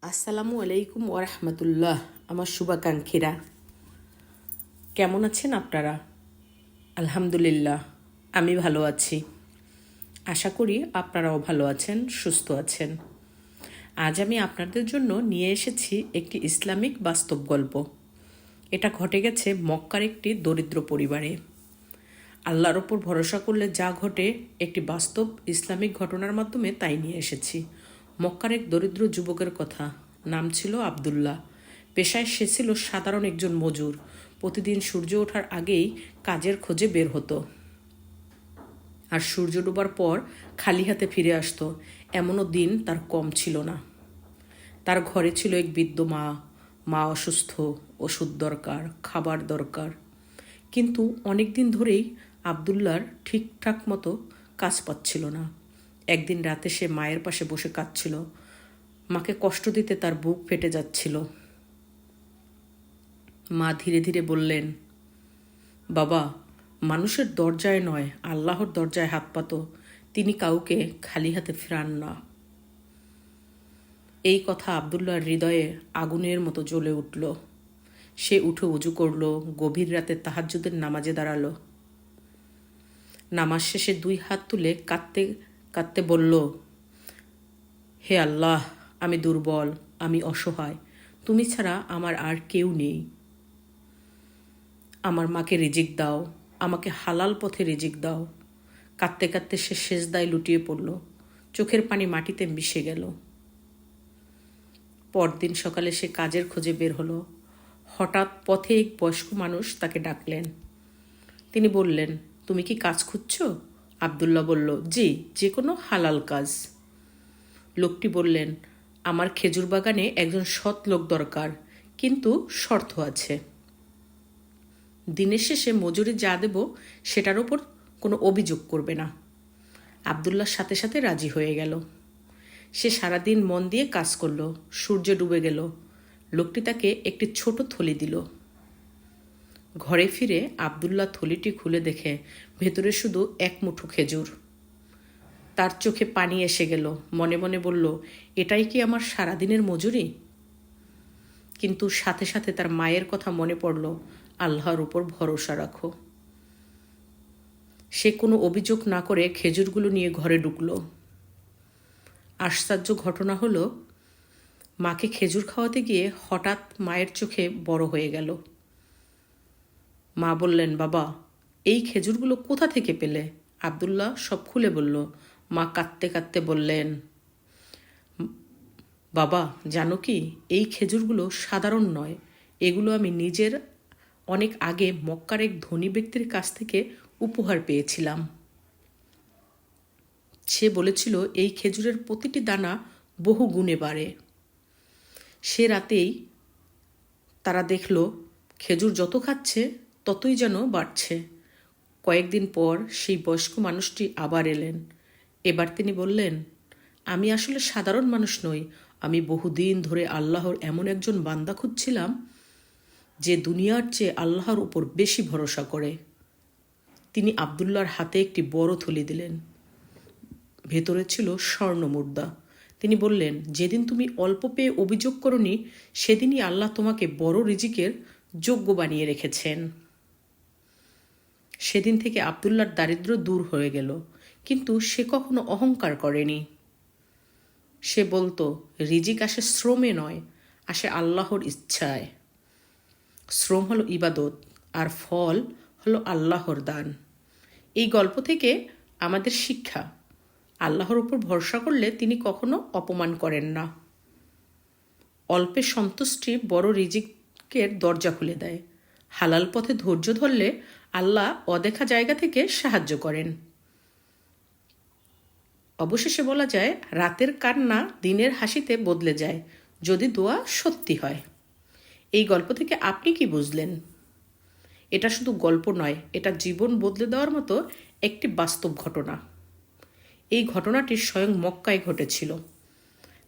আসসালামু আলাইকুম ওরহমতুল্লাহ। আমার শুভাকাঙ্ক্ষীরা কেমন আছেন আপনারা? আলহামদুলিল্লাহ, আমি ভালো আছি। আশা করি আপনারাও ভালো আছেন, সুস্থ আছেন। আজ আমি আপনাদের জন্য নিয়ে এসেছি একটি ইসলামিক বাস্তব গল্প। এটা ঘটে গেছে মক্কার একটি দরিদ্র পরিবারে। আল্লাহর ওপর ভরসা করলে যা ঘটে, একটি বাস্তব ইসলামিক ঘটনার মাধ্যমে তাই নিয়ে এসেছি। মক্কার এক দরিদ্র যুবকের কথা। নাম ছিল আবদুল্লাহ। পেশায় সে ছিল সাধারণ একজন মজুর। প্রতিদিন সূর্য ওঠার আগেই কাজের খোঁজে বের হতো, আর সূর্য ডোবার পর খালি হাতে ফিরে আসতো। এমনও দিন তার কম ছিল না। তার ঘরে ছিল এক বৃদ্ধ মা। মা অসুস্থ, ওষুধ দরকার, খাবার দরকার। কিন্তু অনেক দিন ধরেই আবদুল্লার ঠিকঠাক মতো কাজ পাচ্ছিল না। একদিন রাতে সে মায়ের পাশে বসে কাঁদছিল। মাকে কষ্ট দিতে তার বুক ফেটে যাচ্ছিল। মা ধীরে ধীরে বললেন, বাবা, মানুষের দরজায় নয়, আল্লাহর দরজায় হাত পাতো। তিনি কাউকে খালি হাতে ফেরান না। এই কথা আবদুল্লাহর হৃদয়ে আগুনের মতো জ্বলে উঠল। সে উঠে উজু করল, গভীর রাতে তাহাজ্জুদের নামাজে দাঁড়ালো। নামাজ শেষে দুই হাত তুলে কাঁদতে কাঁদতে বলল, হে আল্লাহ, আমি দুর্বল, আমি অসহায়। তুমি ছাড়া আমার আর কেউ নেই। আমার মাকে রিজিক দাও, আমাকে হালাল পথে রিজিক দাও। কাঁদতে কাঁদতে সে সেজদায় লুটিয়ে পড়ল। চোখের পানি মাটিতে মিশে গেল। পরদিন সকালে সে কাজের খোঁজে বের হলো। হঠাৎ পথে এক বয়স্ক মানুষ তাকে ডাকলেন। তিনি বললেন, তুমি কি কাজ খুঁজছো? আবদুল্লাহ বলল, জি, যে কোনো হালাল কাজ। লোকটি বললেন, আমার খেজুর বাগানে একজন সৎ লোক দরকার, কিন্তু শর্ত আছে। দিনের শেষে মজুরি যা দেব সেটার ওপর কোনো অভিযোগ করবে না। আবদুল্লাহর সাথে সাথে রাজি হয়ে গেল। সে সারাদিন মন দিয়ে কাজ করল। সূর্য ডুবে গেল। লোকটি তাকে একটি ছোট থলি দিল। ঘরে ফিরে আবদুল্লাহ থলিটি খুলে দেখে ভেতরে শুধু এক মুঠো খেজুর। তার চোখে পানি এসে গেল। মনে মনে বলল, এটাই কি আমার সারাদিনের মজুরি? কিন্তু সাথে সাথে তার মায়ের কথা মনে পড়ল, আল্লাহর উপর ভরসা রাখো। সে কোনো অভিযোগ না করে খেজুরগুলো নিয়ে ঘরে ঢুকল। আশ্চর্য ঘটনা হলো, মাকে খেজুর খাওয়াতে গিয়ে হঠাৎ মায়ের চোখে বড় হয়ে গেল। মা বললেন, বাবা, এই খেজুরগুলো কোথা থেকে পেলে? আবদুল্লাহ সব খুলে বলল। মা কাঁদতে কাঁদতে বললেন, বাবা, জানো কি, এই খেজুরগুলো সাধারণ নয়। এগুলো আমি নিজের অনেক আগে মক্কার এক ধনী ব্যক্তির কাছ থেকে উপহার পেয়েছিলাম। সে বলেছিল এই খেজুরের প্রতিটি দানা বহু গুণে বাড়ে। সে রাতেই তারা দেখল খেজুর যত খাচ্ছে ততই যেন বাড়ছে। কয়েকদিন পর সেই বয়স্ক মানুষটি আবার এলেন। এবার তিনি বললেন, আমি আসলে সাধারণ মানুষ নই। আমি বহুদিন ধরে আল্লাহর এমন একজন বান্দা খুঁজছিলাম যে দুনিয়ার চেয়ে আল্লাহর উপর বেশি ভরসা করে। তিনি আবদুল্লাহর হাতে একটি বড় থলি দিলেন। ভেতরে ছিল স্বর্ণ মুদ্রা। তিনি বললেন, যেদিন তুমি অল্প পেয়ে অভিযোগ করনি, সেদিনই আল্লাহ তোমাকে বড় রিজিকের যোগ্য বানিয়ে রেখেছেন। সেদিন থেকে আবদুল্লাহর দারিদ্র্য দূর হয়ে গেল, কিন্তু সে কখনো অহংকার করেনি। সে বলতো, রিজিক আসে শ্রমে নয়, আসে আল্লাহর ইচ্ছায়। শ্রম হলো ইবাদত, আর ফল হলো আল্লাহর দান। এই গল্প থেকে আমাদের শিক্ষা, আল্লাহর উপর ভরসা করলে তিনি কখনো অপমান করেন না। অল্পে সন্তুষ্টি বড় রিজিকের দরজা খুলে দেয়। হালাল পথে ধৈর্য ধরলে আল্লাহ অদেখা জায়গা থেকে সাহায্য করেন। অবশেষে বলা যায়, রাতের কান্না দিনের হাসিতে বদলে যায়, যদি দোয়া সত্যি হয়। এই গল্প থেকে আপনি কি বুঝলেন? এটা শুধু গল্প নয়, এটা জীবন বদলে দেওয়ার মতো একটি বাস্তব ঘটনা। এই ঘটনাটি স্বয়ং মক্কায় ঘটেছিল।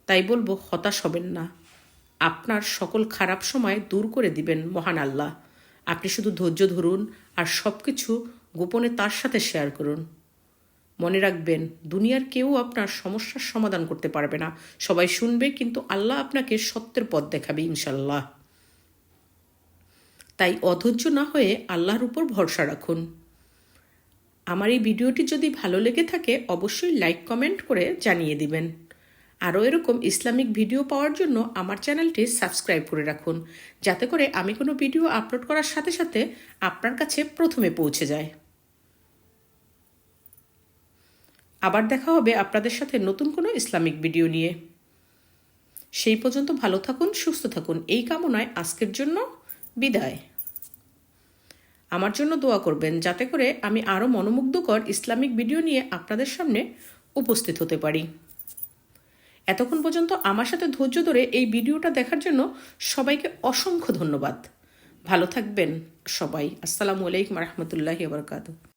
তাই বলবো, হতাশ হবেন না। আপনার সকল খারাপ সময় দূর করে দিবেন মহান আল্লাহ। আপনি শুধু ধৈর্য ধরুন আর সব কিছু গোপনে তার সাথে শেয়ার করুন। মনে রাখবেন, দুনিয়ার কেউ আপনার সমস্যার সমাধান করতে পারবে না। সবাই শুনবে, কিন্তু আল্লাহ আপনাকে সত্যের পথ দেখাবে ইনশাল্লাহ। তাই অধৈর্য না হয়ে আল্লাহর উপর ভরসা রাখুন। আমার এই ভিডিওটি যদি ভালো লেগে থাকে অবশ্যই লাইক কমেন্ট করে জানিয়ে দিবেন। আরও এরকম ইসলামিক ভিডিও পাওয়ার জন্য আমার চ্যানেলটি সাবস্ক্রাইব করে রাখুন, যাতে করে আমি কোনো ভিডিও আপলোড করার সাথে সাথে আপনার কাছে প্রথমে পৌঁছে যায়। আবার দেখা হবে আপনাদের সাথে নতুন কোনো ইসলামিক ভিডিও নিয়ে। সেই পর্যন্ত ভালো থাকুন, সুস্থ থাকুন, এই কামনায় আজকের জন্য বিদায়। আমার জন্য দোয়া করবেন, যাতে করে আমি আরও মনোমুগ্ধকর ইসলামিক ভিডিও নিয়ে আপনাদের সামনে উপস্থিত হতে পারি। এতক্ষণ পর্যন্ত আমার সাথে ধৈর্য ধরে এই ভিডিওটা দেখার জন্য সবাইকে অসংখ্য ধন্যবাদ। ভালো থাকবেন সবাই। আসসালামু আলাইকুম রহমতুল্লাহি ওয়া বারাকাতুহু।